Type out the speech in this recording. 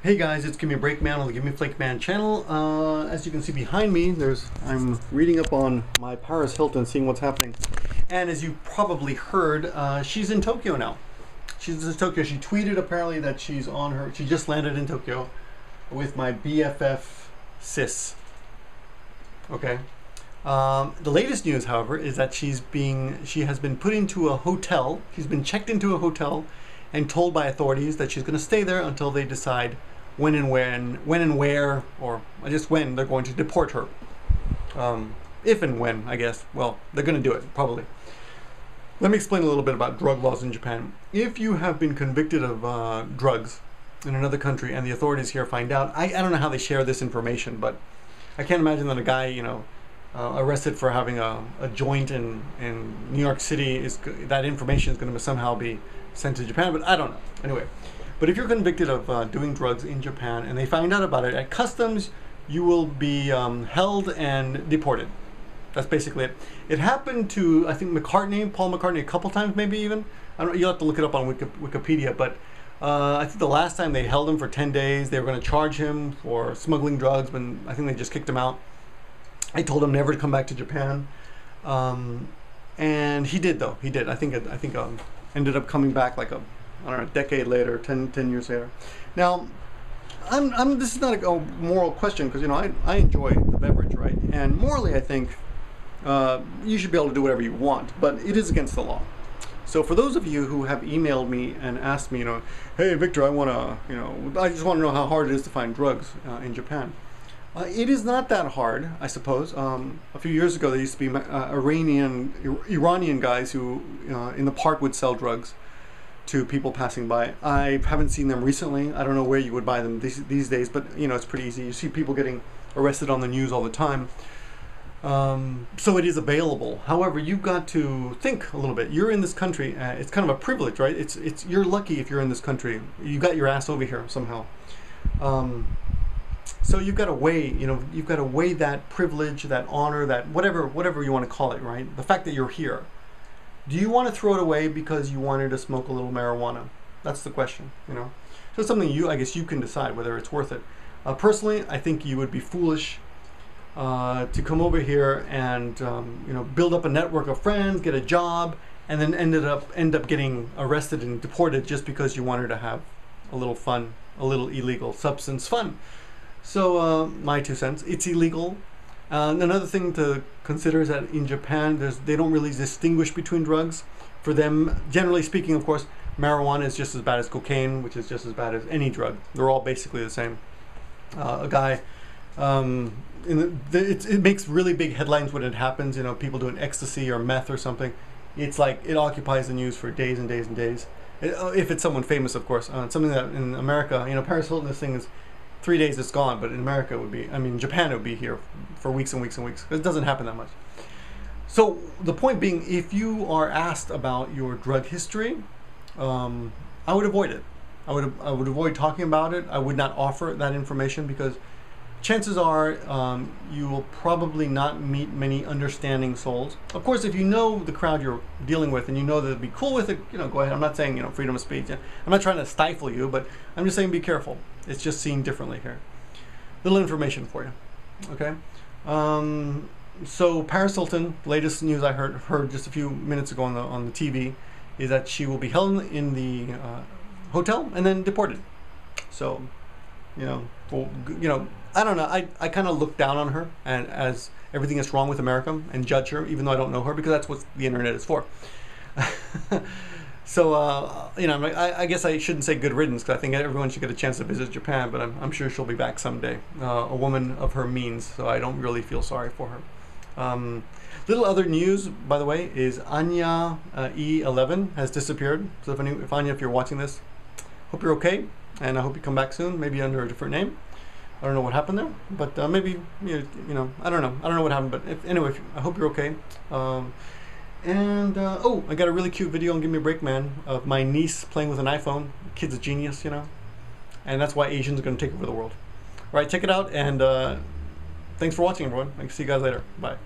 Hey guys, it's Give Me a Break Man on the Give Me a Flake Man channel. As you can see behind me, I'm reading up on my Paris Hilton, seeing what's happening. And as you probably heard, she's in Tokyo now. She's in Tokyo. She tweeted apparently that she just landed in Tokyo with my BFF sis. Okay. The latest news, however, is that she has been put into a hotel. She's been checked into a hotel and told by authorities that she's going to stay there until they decide when and where, or just when they're going to deport her. If and when, I guess. Well, they're going to do it, probably. Let me explain a little bit about drug laws in Japan. If you have been convicted of drugs in another country and the authorities here find out, I don't know how they share this information, but I can't imagine that a guy, arrested for having a joint in New York City, that information is going to somehow be sent to Japan, but I don't know. Anyway, but if you're convicted of doing drugs in Japan and they find out about it at customs, you will be held and deported. That's basically it. It happened to, I think, Paul McCartney, a couple times, maybe even. I don't know, you'll have to look it up on Wikipedia, but I think the last time they held him for 10 days, they were going to charge him for smuggling drugs, but I think they just kicked him out. I told him never to come back to Japan, and he did though. He did. I think ended up coming back like a decade later, 10 years later. Now, this is not a moral question because I enjoy the beverage, right? And morally, I think you should be able to do whatever you want, but it is against the law. So for those of you who have emailed me and asked me, hey Victor, I just want to know how hard it is to find drugs in Japan. It is not that hard, I suppose. A few years ago, there used to be Iranian guys who in the park would sell drugs to people passing by. I haven't seen them recently. I don't know where you would buy them these days, but it's pretty easy. You see people getting arrested on the news all the time. So it is available. However, you've got to think a little bit. You're in this country. It's kind of a privilege, right? You're lucky if you're in this country. You got your ass over here somehow. So you've got to weigh, you've got to weigh that privilege, that honor, that whatever you want to call it, right? The fact that you're here. Do you want to throw it away because you wanted to smoke a little marijuana? That's the question, So it's something I guess you can decide whether it's worth it. Personally, I think you would be foolish to come over here and build up a network of friends, get a job, and then end up getting arrested and deported just because you wanted to have a little fun, a little illegal substance fun. So my 2 cents, it's illegal. Another thing to consider is that in Japan, they don't really distinguish between drugs. For them, generally speaking, of course, marijuana is just as bad as cocaine, which is just as bad as any drug. They're all basically the same. A guy, it makes really big headlines when it happens. People doing ecstasy or meth or something. It's like it occupies the news for days and days and days. If it's someone famous, of course. Something that in America, Paris Hilton, this thing is 3 days it's gone, but in America it would be, Japan it would be here for weeks and weeks and weeks. It doesn't happen that much. So the point being, if you are asked about your drug history, I would avoid it. I would avoid talking about it. I would not offer that information because chances are you will probably not meet many understanding souls. Of course, if you know the crowd you're dealing with and you know they'll be cool with it, go ahead. I'm not saying, freedom of speech. I'm not trying to stifle you, but I'm just saying be careful. It's just seen differently here. Little information for you, okay? So Paris Hilton, latest news I heard just a few minutes ago on the TV, is that she will be held in the hotel and then deported. So, I don't know. I kind of look down on her and as everything that's wrong with America and judge her, even though I don't know her, because that's what the internet is for. So, I guess I shouldn't say good riddance because I think everyone should get a chance to visit Japan, but I'm sure she'll be back someday. A woman of her means, so I don't really feel sorry for her. Little other news, by the way, is Anya E11 has disappeared. So if Anya, if you're watching this, hope you're okay, and I hope you come back soon, maybe under a different name. I don't know what happened there, but maybe, I don't know. I don't know what happened, but anyway, I hope you're okay. I got a really cute video on Give Me a Break Man of my niece playing with an iPhone. The kid's a genius, and that's why Asians are going to take over the world. All right, check it out, and thanks for watching, everyone. I can see you guys later. Bye.